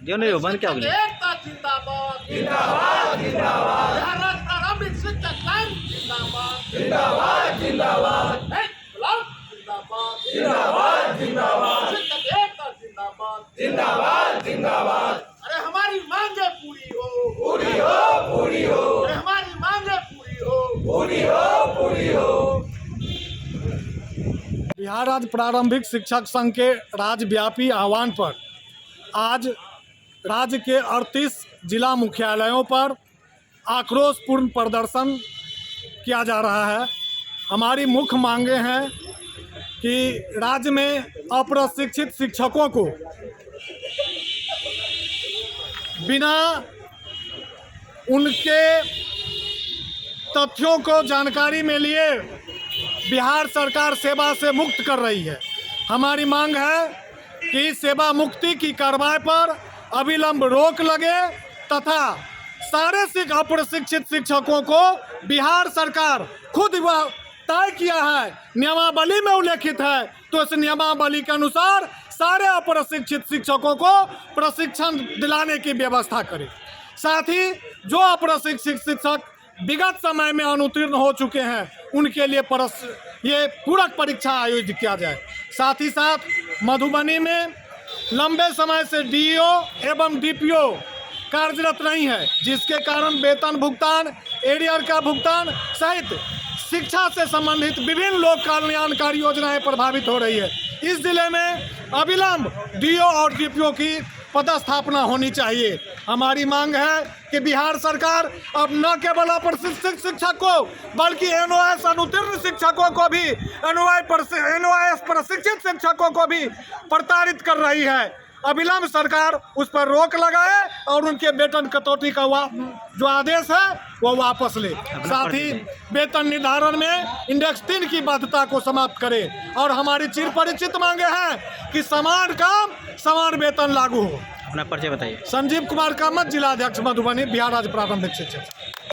क्यों नहीं हो बंद क्या हो गया? एकता जिंदाबाद जिंदाबाद जिंदाबाद, बिहार राज्य प्रारंभिक शिक्षक संघ जिंदाबाद जिंदाबाद जिंदाबाद, जिंदाबाद जिंदाबाद जिंदाबाद, शिक्षक एकता जिंदाबाद जिंदाबाद जिंदाबाद। अरे हमारी मांगे पूरी हो पूरी हो पूरी हो, अरे हमारी मांगे पूरी हो पूरी हो पूरी हो। बिहार राज्य प्रारंभिक शिक्षक संघ के राज्यव्यापी आह्वान पर आज राज्य के 38 जिला मुख्यालयों पर आक्रोशपूर्ण प्रदर्शन किया जा रहा है। हमारी मुख्य मांगे हैं कि राज्य में अप्रशिक्षित शिक्षकों को बिना उनके तथ्यों को जानकारी में लिए बिहार सरकार सेवा से मुक्त कर रही है। हमारी मांग है कि सेवा मुक्ति की कार्रवाई पर अविलंब रोक लगे तथा सारे अप्रशिक्षित शिक्षकों को बिहार सरकार खुद वह तय किया है, नियमावली में उल्लेखित है, तो इस नियमावली के अनुसार सारे अप्रशिक्षित शिक्षकों को प्रशिक्षण दिलाने की व्यवस्था करे। साथ ही जो अप्रशिक्षित शिक्षक विगत समय में अनुत्तीर्ण हो चुके हैं उनके लिए ये पूरक परीक्षा आयोजित किया जाए। साथ ही साथ मधुबनी में लंबे समय से डीईओ एवं डीपीओ कार्यरत नहीं है, जिसके कारण वेतन भुगतान, एरियर का भुगतान सहित शिक्षा से संबंधित विभिन्न लोक कल्याणकारी योजनाएं प्रभावित हो रही है। इस जिले में अविलंब डीईओ और डीपीओ की पदस्थापना होनी चाहिए। हमारी मांग है कि बिहार सरकार अब न केवल अप्रशिक्षित शिक्षक को बल्कि एनओएस अनुत्तीर्ण शिक्षकों को भी एनओएस प्रशिक्षित शिक्षकों को भी प्रताड़ित कर रही है। अविलंब सरकार उस पर रोक लगाए और उनके वेतन कटौती का जो आदेश है वो वापस ले। साथ ही वेतन निर्धारण में इंडेक्स 3 की बाध्यता को समाप्त करे और हमारी चिर परिचित मांगे हैं कि समान काम समान वेतन लागू हो। अपना परिचय बताइए। संजीव कुमार कामत, जिला अध्यक्ष मधुबनी, बिहार राज्य प्रारंभिक शिक्षक।